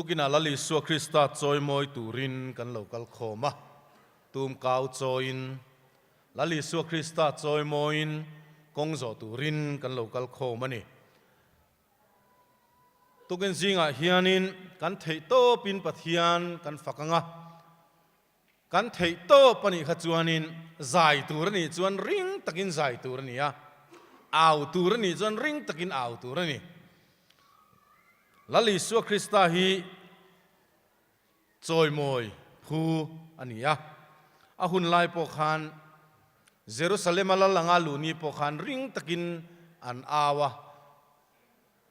tukina lali suwa Krista joy moi turin kan local khoma tum kau join lali suwa Krista joy moin kongzo turin kan local khoma ni tukin zinga hianin kan thei to pin pathian kan fakanga kan thei to pani kha chuanin zai turani chuan ring takin zai turani a au turani chuan ring takin au turani lali suwa Krista hi joy moi phu ania ahun lai po khan Jerusalem ala langa luni po khan ring takin an awa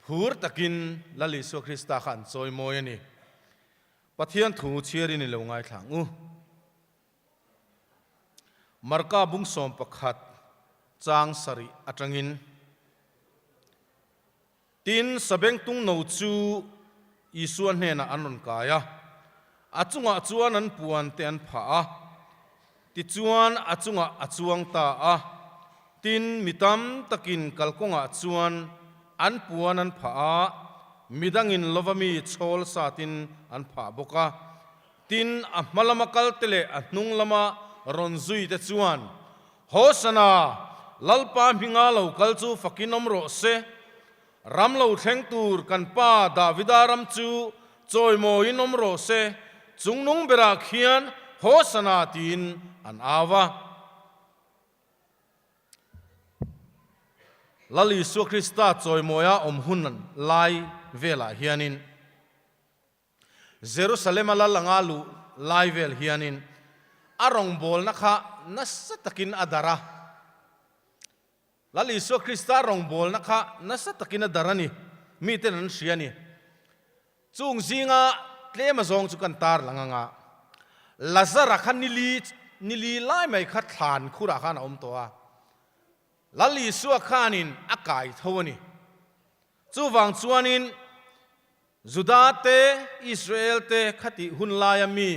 phur takin lali suwa Krista khan joy moi ani pathian thu chiari ni lo ngai thlangu marka bung som pakhat chang sari atangin tin sabeng tung no chu isuan hena anon kaya achunga chuan an puan te an pha a ti chuan achunga achuang ta a tin mitam takin kalkonga chuan an puan an pha a midangin lovami chol satin an pha boka tin a malamakal tele a hnung lama ronzui te chuan hosana lalpa minga lo kalchu fakinom ro se ramlo thleng tur kan pa davidaram chu choi mo inom ro se chungnung bera khian hosana tin an awa lali su Krista choi moya omhunan lai vela hianin Jerusalem ala langalu lai vel hianin arong bol nakha nasatakin adara lali su Krista rong bol nakha nasatakin adara ni mi ten an siani chung zinga tlema zong chu kan tar langanga lazara khan nili lai mai kha thlan khura khan om towa lali su khanin akai thawani chu wang chuanin Juda te Israel te khati hun lai mi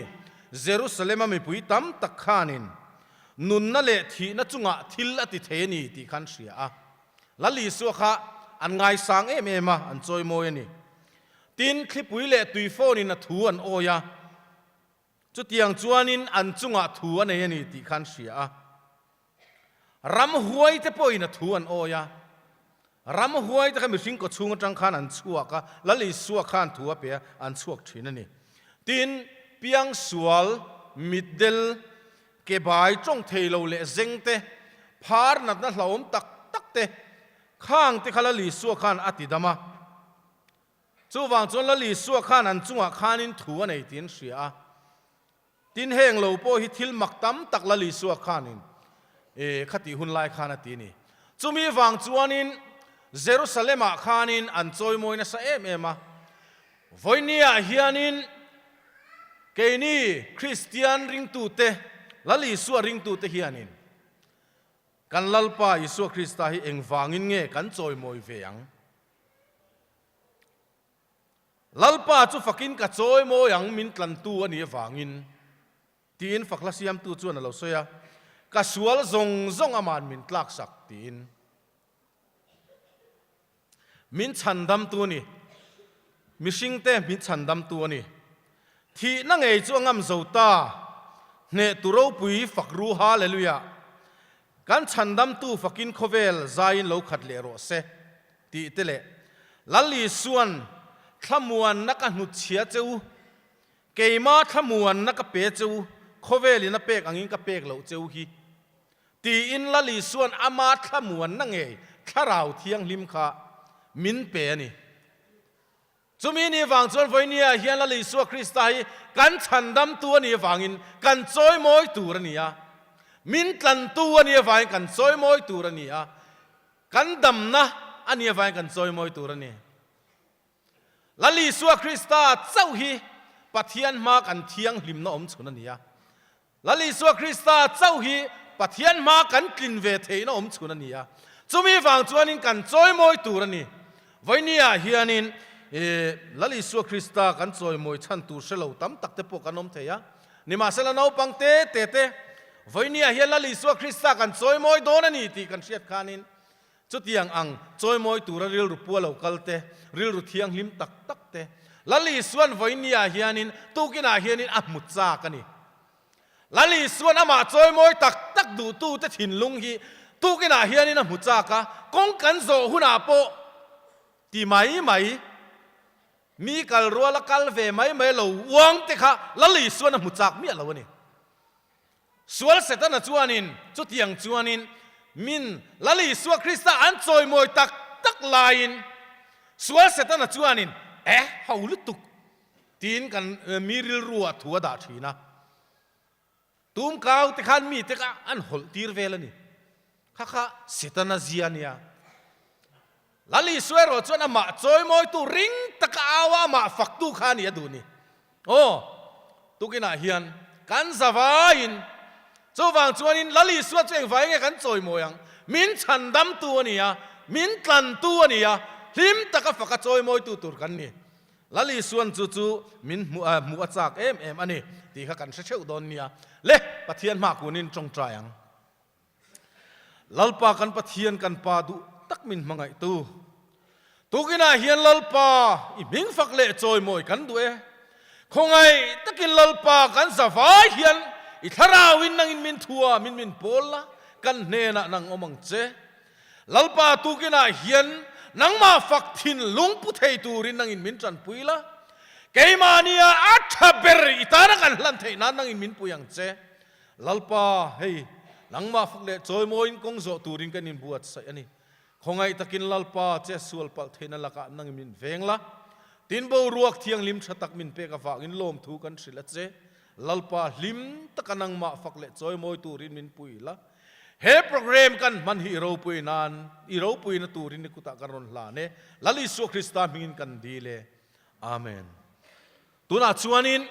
Jerusalem mi pui tam tak khanin nun na le thi na chunga thil ati theni ti khan sia a lali su kha an ngai sang em ema an choi moi ani tin klipui le tui phone in a thu an oya chu tiang chuanin an chunga thu an ani ti khan sia a ram huai te poina thu an oya ram huai te khami sing ko chunga tang khan an chuaka lali su khan thu a pe an chuak thin ani tin piang sual middel ke bai chong theilo le zengte phar nat na hlawm tak tak te khang te khala li su khan ati dama chu wang chon la li su khan an chunga khanin thu anei tin sia tin heng lo po hi thil mak tam tak la li su khanin khati hun lai khan ati ni chumi wang chuanin Jerusalem khanin an choi moina sa em ema voinia hianin keini Christian ring tu te lali su ring tu te hianin kan lalpa Isu Krista hi engwangin nge kan choi moi veang lalpa chu fakin ka choi mo yang min tlan tu ani wangin tin fakla siam tu chuan lo soya ka sual zong zong aman min tlak sak tin min chandam tu ni mishing te min chandam tu ni thi na ngei chu ngam zota ne turo pui fakru hallelujah kan chandam tu fakin khovel zain lo khat le ro se ti tele lali suan thamuan naka nu chia cheu keima thamuan naka pe cheu khovel ina pek angin ka pek lo cheu hi ti in lali suan ama thamuan na nge tharau thiang lim kha min pe ani chumi ni wang chon voinia hian la li su Krista hi kan chandam tu ani wangin kan choi moi tur ania min tlan tu ani wang kan choi moi tur ania kan dam na ani wang kan choi moi tur ani la li su Krista chau hi pathian ma kan thiang hlim na om chun ania la li su Krista chau hi pathian ma kan tlin ve thei na om chun ania chumi wang chuanin kan choi moi tur ani voinia hianin lali su Krista kan choi moi chan tu selo tam tak te po kanom theya nima sela no pangte te te voinia hian lali su Krista kan choi moi don ani ti kan siat khanin chu tiang ang choi moi tur ril ru pu lo kalte ril ru thiang hlim tak tak te lali suan voinia hianin tukina hianin amutsa kani lali suan ama choi moi tak tak du tu te thin lung hi tukina hianin amutsa ka kong kan zo huna po ti mai mai mi kal ruala kal ve mai mai lo wang te kha lali suan amutsak mi lo ni sual setana chuanin chu tiang chuanin min lali suwa krista an choi moi tak tak lain sual setana chuanin haulutuk tin kan miril ruwa thua da thina tum kau te khan mi te ka an hol tir velani kha setana ziania lali suero chuan ama choi moi tu ring taka awa ma faktu khani aduni tukina hian kan zawain chowang chuanin lali suwa cheng vai nge kan choi moyang min chandam tu ania min tlan tu ania him taka faka choi moi tu tur kan ni lali suan chu chu min mu achak em ani ti kha kan se cheu don nia le pathian ma kunin chong trayang lalpa kan pathian kan pa du tak min mangai tu tukina hian lalpa i ming fak le choi moi kan du khongai takin lalpa kan zawai hian i tharawin nangin min thua min pola kan hne na nang omang che lalpa tukina hian nangma fak thin lung pu thei turin nangin min tran puila keimania athaber itana kan hlan thei na nangin min puyang che lalpa hei nangma fak le choi moin kong zo turin kanin buat sai ani khongai takin lalpa che sual pal theina laka nangin min vengla tin bo ruak thiang lim thatak min pe ka fa in lom thu kan sila che lalpa lim takanang ma fak le choi moi turin min puila he program kan man hi ro pui na turin ni kuta karon la ne lali su krista mingin kan dile amen tuna chuanin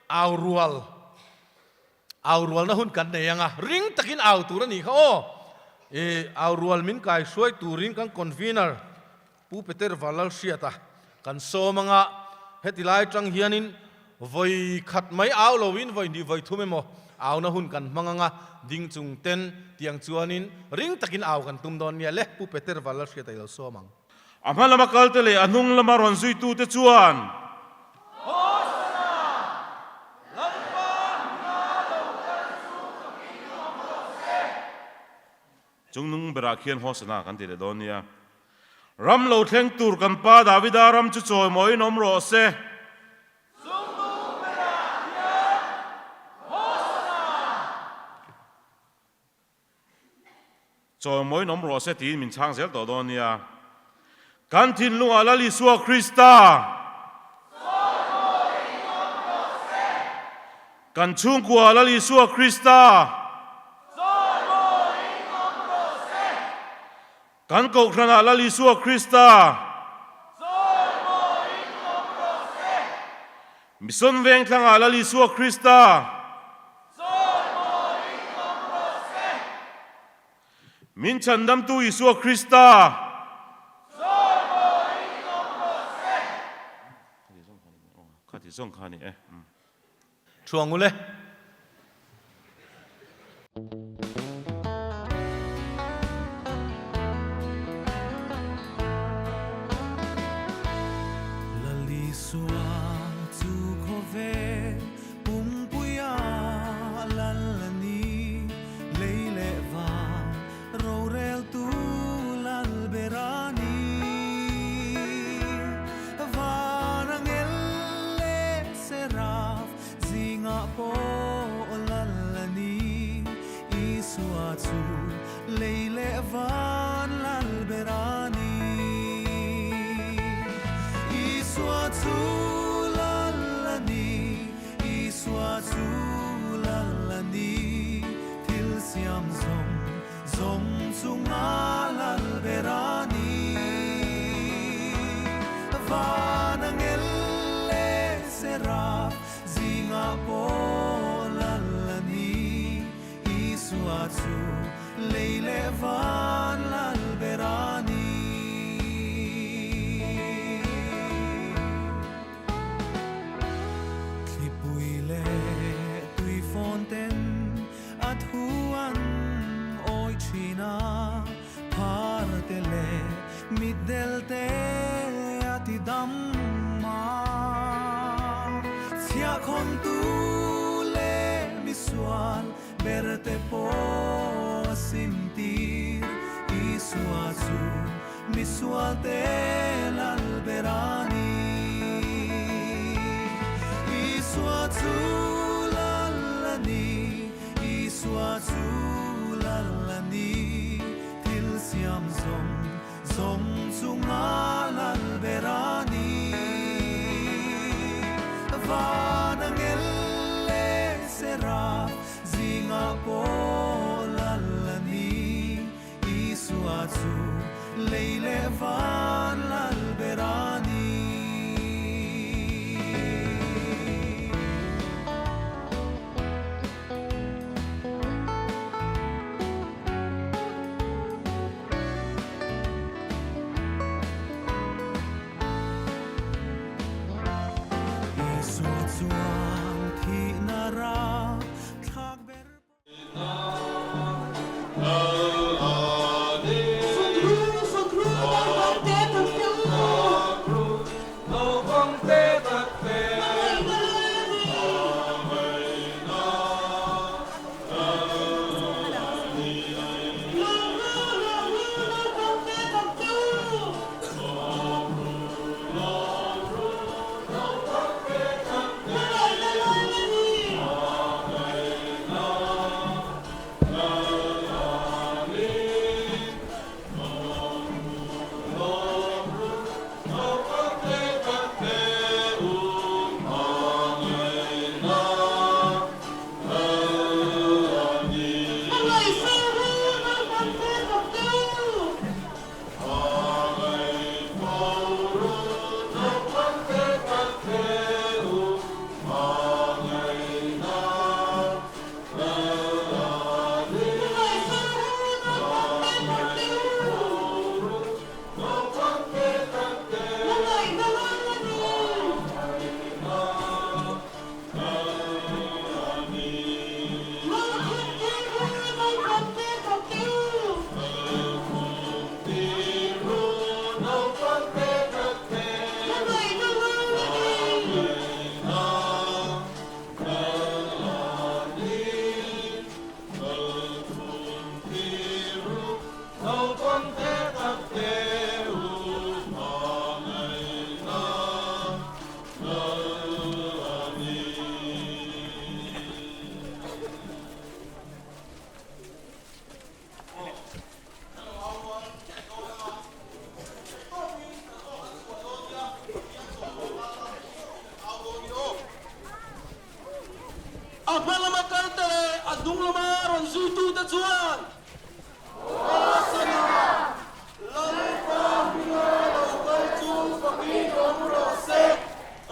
aurual na hun kan ne yanga ring takin au turani kha aurual min kai suai turin kan convener pu peter valal siata kan so manga hetilai tang hianin voi khat mai au lovin voi ni voi thume mo au na hun kan manganga ding chung ten tiang chuanin ring takin au kan tum don nia le pu peter valar sia tai lo somang amha lama kaltele anung lama ron zui tu te chuan chung nung berakhian hosana kan tile donia ram lo thleng tur kan pa davida ram chu choi moi nom ro se choi moi nom ro se ti min chang zel to donia kan thin lunga lali suwa krista kan chung kwa lali suwa krista kan ko khana lali suwa krista mison veng thanga lali suwa krista min chandam tu isua krista khati song khani chuangule lali suwa tu khove pum puya lalani leile va rorel tu lal berani varangelle seraf zinga po lalani isua tu leile van lal berani isua tu lalani isua tu lalani til siam zong zong sunga lal berani vanangelle seraf zinga po lalani isua tu leile van lal berani klipuile tui fonten at huan oi china partele midelte ati damma son tu le misual berte po sintir isu asu misual tel alberani isu asu lalani isu asu lalani til siam zong zong sungal alberani vanang elle será zinga polalani isu asu leile van lalberani isu zuang thi nara thak ber Apala makarte adung lamar on zutu ta chuan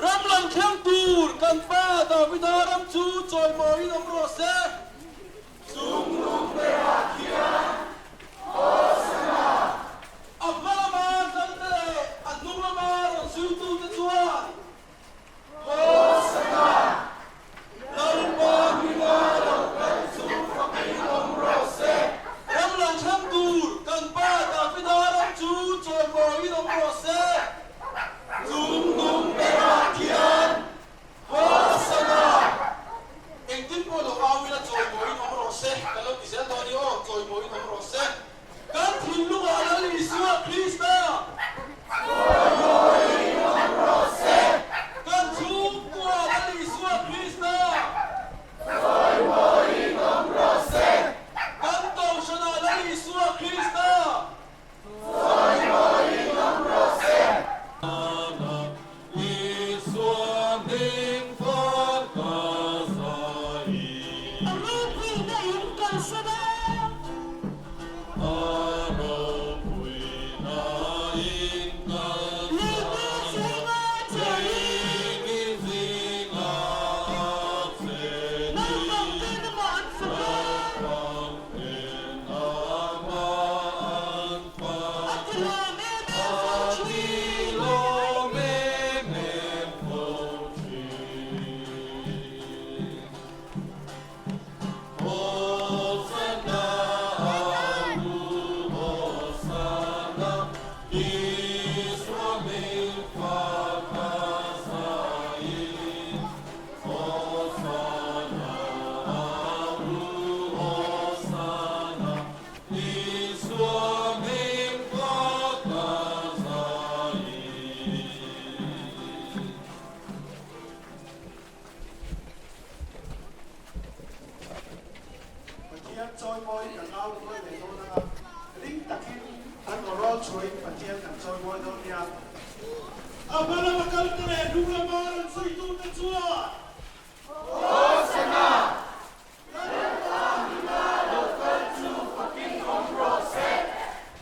ram lang khang tur kan pa da vidaram chu choi moi nom ro se chung lung pe akhia osana apala makarte adung lamar on zutu ta chuan osana ram lang khang tur kan pa da vidaram chu choi moi nom ro se chung lung pe akhia osana engtin po lo awila choi moi nom ro se kalo tisel do ni o choi moi nom ro se kan thillu ala li suwa krista choi moi nom ro se kan chu ko ala li suwa krista choi moi nom ro se kan to shana ala li suwa krista choi moi nom ro se ana iswa ding for kasai alo pina yung kalsada ano puina inka Oh Apala makalte lulamaran sa ito na tuwa.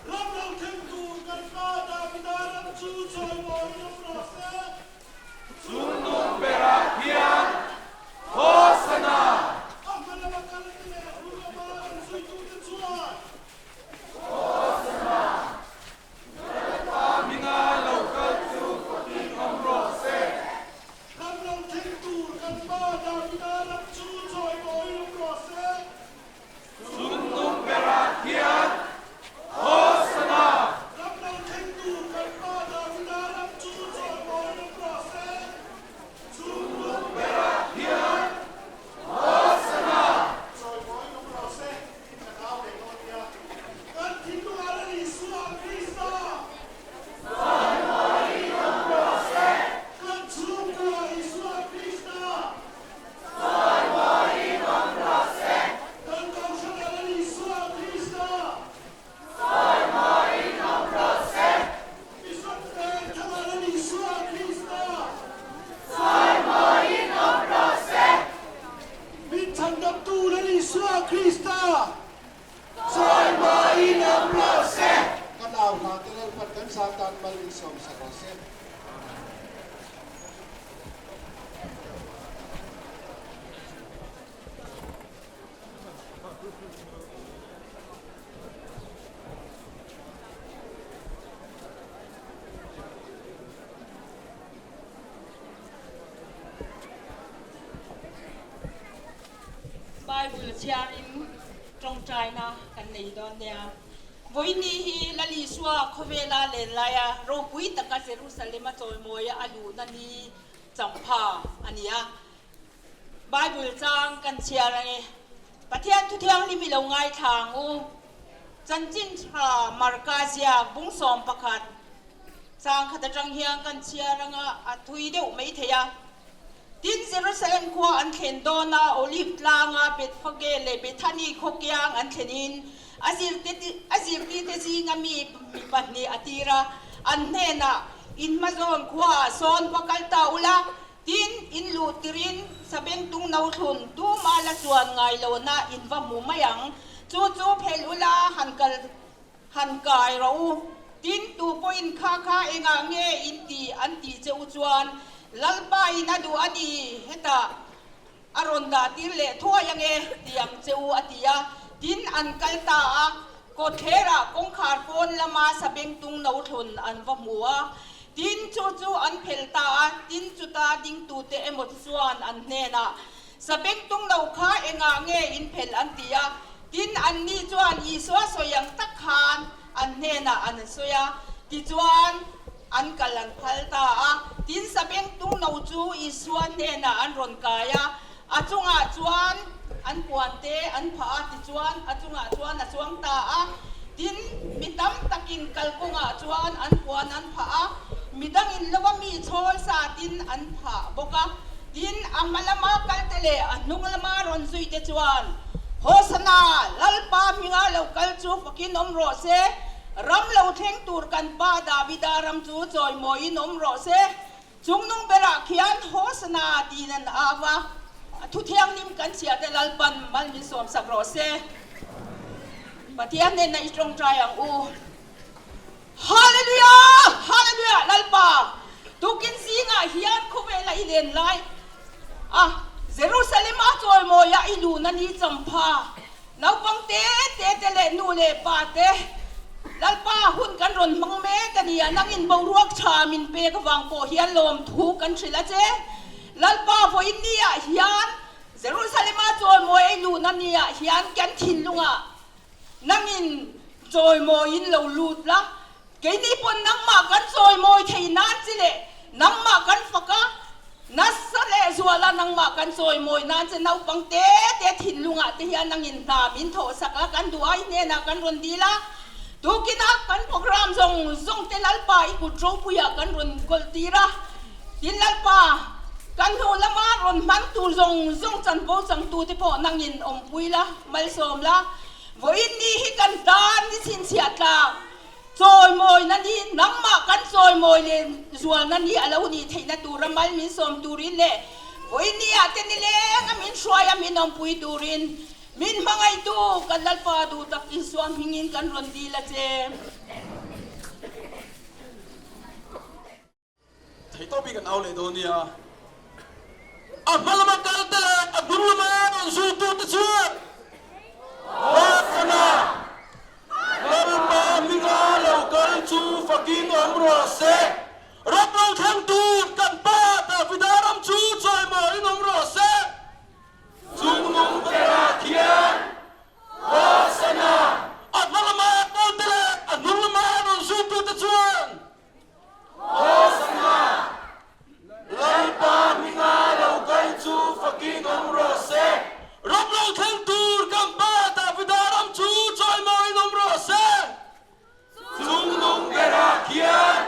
Ramlaw tentur kan pada bidaran cucoy mo yung prose. Sundong berakhir Hosana Apala makalte lulamaran sa ito na tuwa. Minga local to fucking omrose Ramlaw tentur kan pada bidaran cucoy mo yung prose. Sundong berakhir Hosana Ramlaw tentur kan pada bidaran cucoy mo yung prose. Sundong berakhir Hosana Soy mo yung prose. Nakao kay Konya. Kan tinungalan ni Yesu ang Kristo. Kan suko Yesu ang Kristo. Kan kausalan ni Yesu ang Kristo. Isang tangalan ni Yesu ang Kristo. Bintang daptulan ni Yesu ang Kristo. Soy main ang prose. Kanaw natin ang pagkansatan malisom sa Rosel. Bible chiarim trong trai na kan nei don dia voi ni hi la li swa khovela le la ya ro pui ta ka Jerusalem choi moya alu na ni champha ania Bible chang kan chiarani pathian thu thiang li mi lo ngai thang u chan chin tha markazia bung som pakhat chang khata chang hiang kan chiaranga athui deu mai theya tin Jerusalem ko an thlen dona olive tlanga bet phage le bethani khokyang an thlenin azir ti te si ngami mi patni atira an hena in mazon khwa son pakalta ula tin in lu tirin sabeng tung nau thun tu mala chuan ngai lo na in va mu mayang chu chu phel ula han kai ro tin tu point kha enga nge in ti an ti cheu chuan lalpa ina du adi heta aronda tirle thoa yange tiang cheu atia tin an kalta a ko thera kong khar pon lama sabeng tung no thun an va muwa tin chu chu an phelta a tin chuta ding tu te emot suan an hena sabeng tung no kha enga nge in phel an tia tin an ni chuan I soyang takhan an hena an soya ti chuan an kalan phalta a tin sabeng tung no chu I suan hena an ron kaya achunga chuan an puante an pha ti chuan achunga chuan a chuang ta a tin midam takin kalkunga chuan an puan an pha a midang in lawa mi chol sa tin an pha boka tin amalama kaltele anungalama ron zui te chuan hosana lalpa minga lokal chu fakin omro se ram lo theng tur kan pa davida ram chu choi moi nom ro se chungnung bera khian hosana tinan awa thu thiang nim kan chia te lalpan mal mi som sak ro se patiam ne nai strong try ang u hallelujah hallelujah lalpa tukin singa hian khuvela ilen lai Jerusalem a choi mo ya ilu na ni champha naupang te le nu le pa te lalpa hun kan ron mang me tania nangin boruak cha min pe ka wang po hian lom thu kan thila che lalpa voin nia hian Jerusalem a choi mo ilu na nia hian kan thin lunga nangin choi mo in lo lut la ke ni pon nang ma kan choi mo thei nan chile nang ma kan faka nasale zuala nang ma kan choi mo nan che nau pang te thin lunga te hian nangin ta min tho saka kan duai ne na kan ron dila tukina kan program zong te lalpa I ku tro puya kan ron gol tira tin lalpa kan hu lama ron man tu zong chan bo chang tu te po nangin om puila mal som la voin ni hi kan dan ni sin sia tla rồi mồi năn đi nắng mà cắn rồi mồi lên rùa năn đi alo đi thấy na tu ramal min som turin le với ni aten ni le ngamin soya min om pui turin min mangai tu kalal pa tu tak in suam hingin kan rondi la che thấy tôi bị gần ao lệ đồ nia à mà làm cái đó à đúng là mà dù tôi tự chưa Wasana Lalpa minga lau kal chu fakin omro se Rap lau thang tu kan pa ta vidaram chu choi mo in omro se Chung nung kera kian Wasana at malama tele at nulama non su tu te chuan Wasana Lalpa minga lau kal chu fakin omro se Rap lau thang tu kan pa ta vidaram chu choi mo in omro se Chung nung kera kian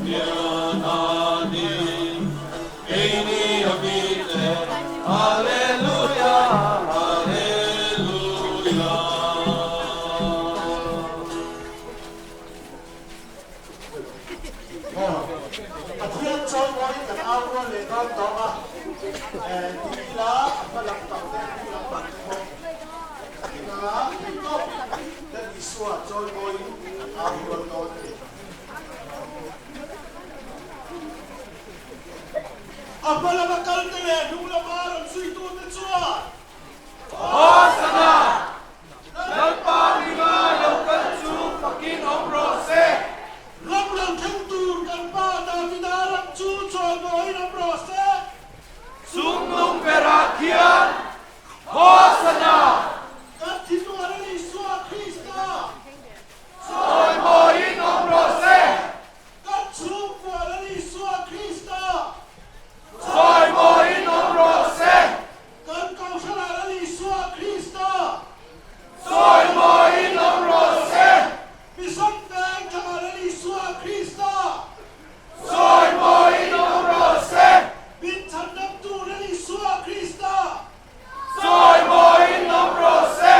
A thiên chơi mỗi cái áo luôn lên con đó à. Thì lá mà làm tàu đen thì làm bạc không. Thì lá thì tốt. Nên đi xua chơi mỗi áo luôn đó thì. Apa la bakal tele nung la baram sui tu te chua. Hosana! Nagpahinga yung kansu pakin ang rose! Lam lang thang tur kan pa ta vidaram chu choi moi ram rose. Sumnung Perakian! Hosana! Kat thinu arani sua Krista. Soy moin ang rose! Kat chum ko arani sua Krista. Soy moin ang rose! Kan kau sala arani sua Krista. Soy moin ang rose! Bisam tang kang arani sua Krista. Soy moin ang rose! Bin chandam tu arani sua Krista. Soy moin ang rose!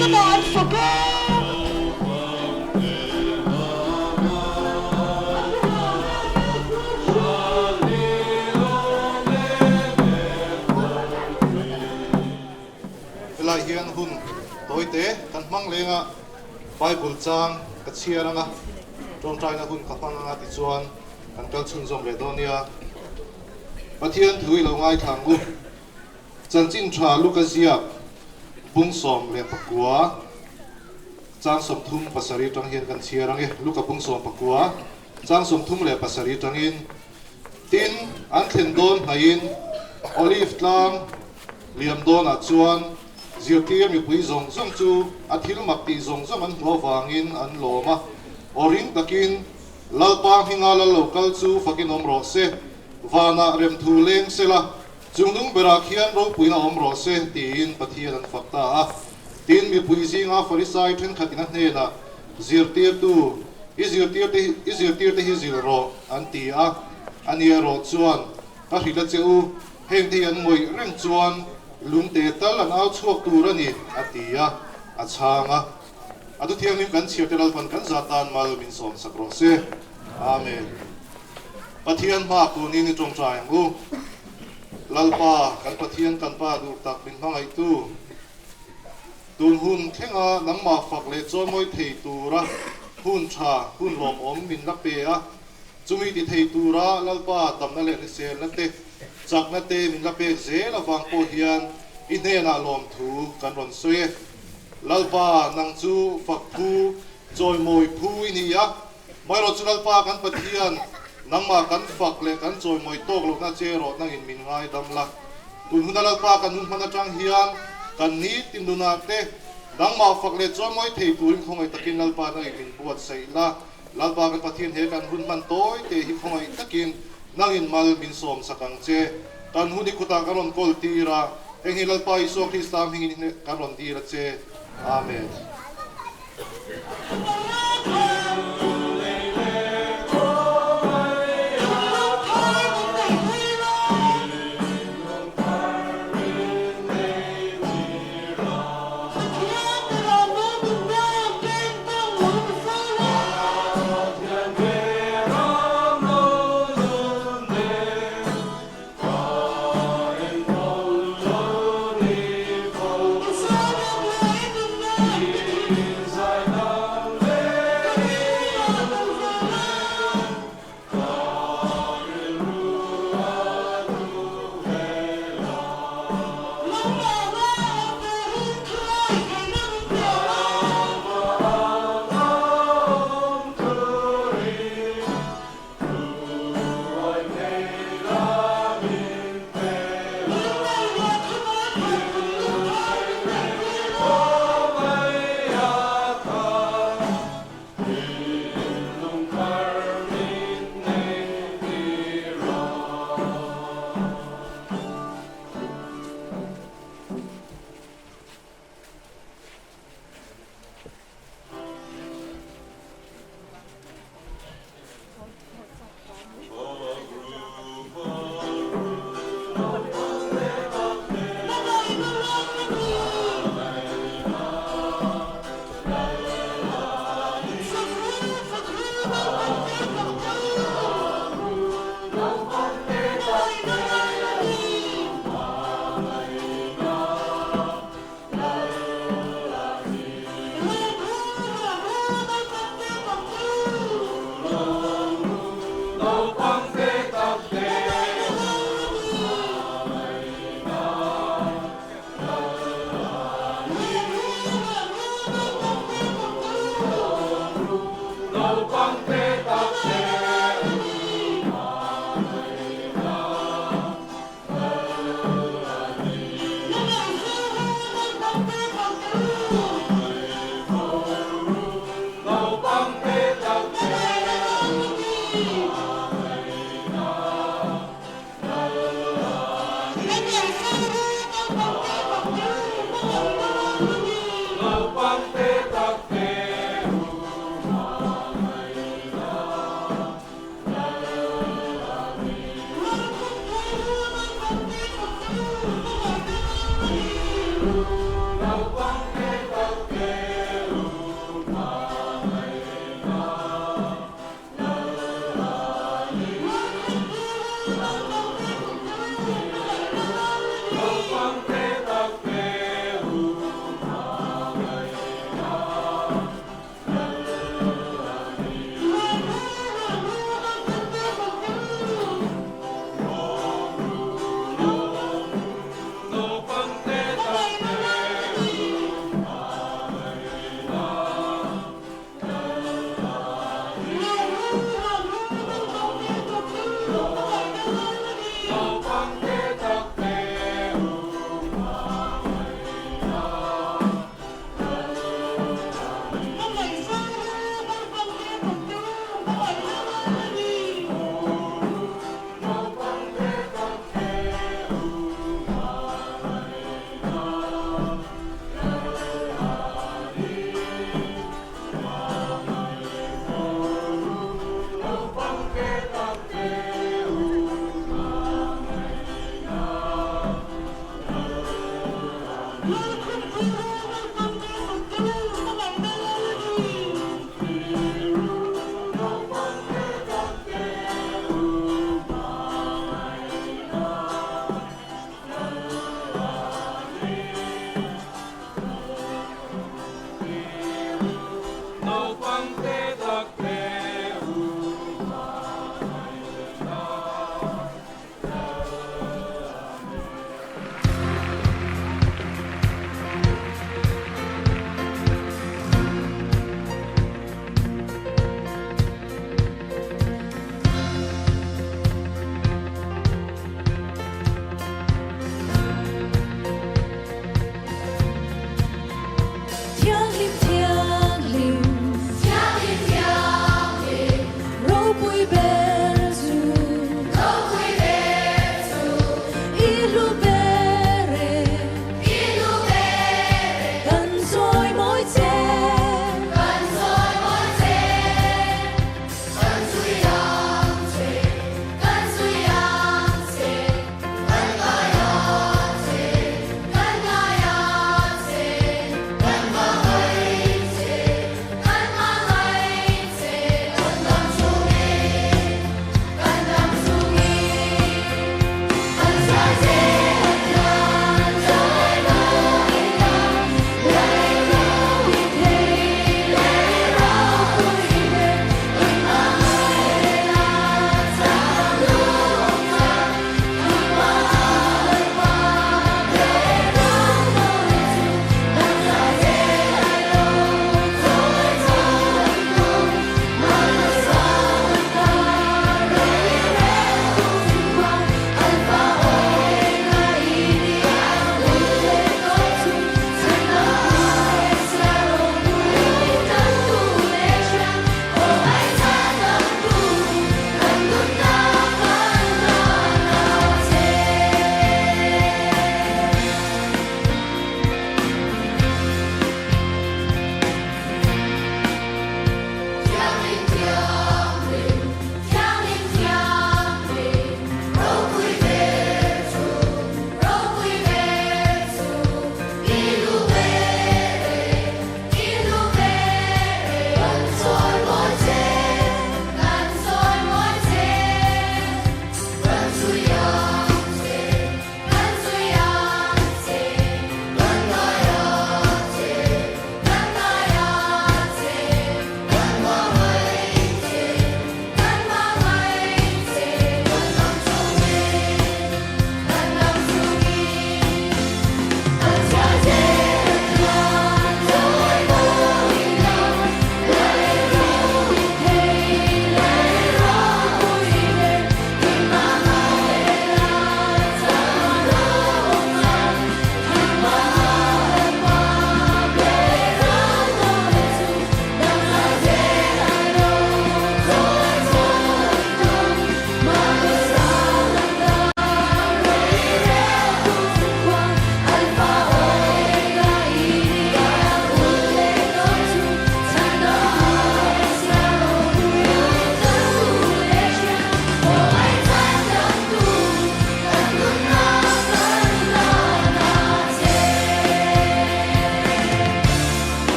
Lai hian hun tối tế kan mang lenga Bible chang ka chiaranga trong trai na hun ka panga ti chuan kan kal chun zom le donia Pathian thui lo ngai thang lu chan chin tha lu ka zia bung som le pakua chang som thum pasari tang hian kan chiarang e lu ka bung som pakua chang som thum le pasari tang in tin an thlen don hain olive tlang liam don a chuan zirtir mi pui zong zong chu athil mak ti zong zong an hlo wangin an loma oring takin lalpa hinga la local chu fakin omro se vana rem thu leng sela chungdung berak hian ro puina omro se tin pathian an fakta a tin mi pui zinga farisai then khatina hne na zirtir tu izirtir te hi zilro an ti a ania ro chuan ka hila cheu heng te an moi reng chuan lungte tal an au chuak turani atia achanga adu thiang nim kan chiar teral pan kan zatan mal min som sakro se amen pathian ma ku ni ni tong trai ngu lalpa kan pathian kan pa du tak min hangai tu tun hun thenga nangma fak le chomoi thei tura hun tha hun lom om min la pe a chumi ti thei tura lalpa tamna le ni sel na te chak na te min la pe ze la wang po hian ine na lom thu kan ron soe lalpa nang chu fak thu choi moi phu ni ya mai ro chu lalpa kan pathian nangma kan fak le kan choi moi tok lo na che ro nang in min ngai dam la tun hun lalpa kan hun mana chang hian kan ni tim du na te nangma fak le choi moi thei turin khongai takin lalpa na in min buat sei la lalpa kan pathian he kan hun man toy te hi khongai takin nangin mal min som sakang che kan huni khuta karon kol tira enghi lalpa iso Kristam hingin karon tira che amen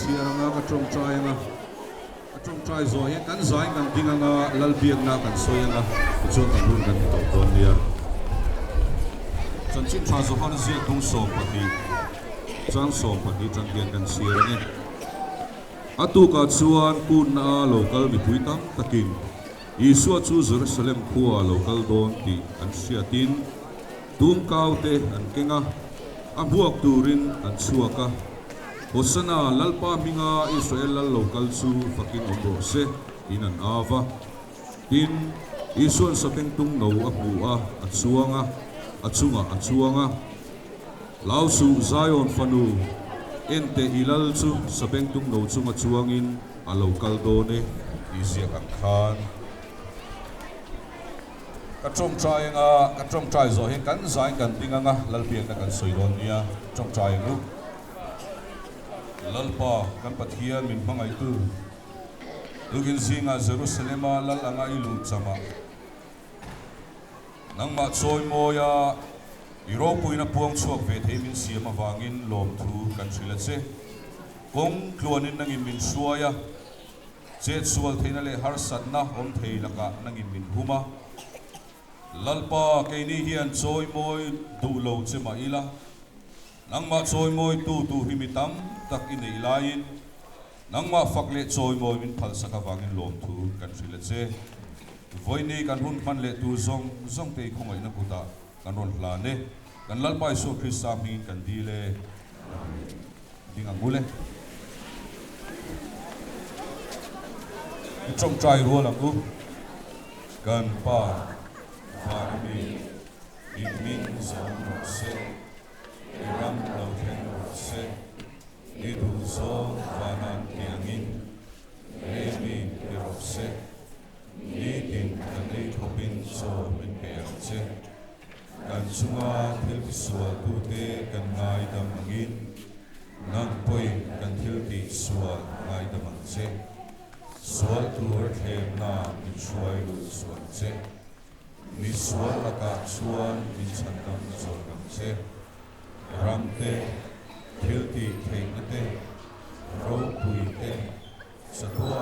siaranga ka trong trai nga ka trong trai zo he kan zai kan dinganga lalbiak na kan soyanga chuan kan hun kan to ton nia chan chin tha zo han zia tung som pati chang som pati chang kian kan siarani atu ka chuan kun na local mi puitam takin Isua chu Jerusalem khua local don ti an siatin tum kaute an kenga abuak turin an chuaka hosana lalpa minga Israel lal local chu fakin omro se in an ava tin isuan sapeng tung no abua achuanga lausu Zion fanu ente ilal chu sapeng tung no chunga chuangin a local done isiak an khan ka trong trai zo he kan zai kan tinga nga lalpiak na kan soiron nia trong trai lu lalpa kan pathian min mangai tu lugin zinga Jerusalema lal anga ilu chama nangma choi moya Europuina puang chuak ve themin siama wangin lom thu kan thila che kong kluanin nangin min suaya che sual theina le har satna om theilaka nangin min huma lalpa kaini hian choi moi du lo che ma ila nangma choi moi tu himitam tak in ilain nangma fakle choi moi min phal saka wangin lom thu kan thila che voini kan hun man le tu zong te khongai na puta kan ron hla ne kan lalpa isu Krista mi kan dile dinga ngule trong trai ro la ku kan pa Harmi imin zong se iram lau khen se idu zong vanan tiangin remi irop se Nidin kanei thopin so min peang che kan chunga thil sual tu te kan ngai dam angin nang poi kan thil ti sual ngai dam ang che sual tu them na min suai lu sual che mi sual laka sual min chandam sual gam che ram te thil ti thei na te ro pui te satua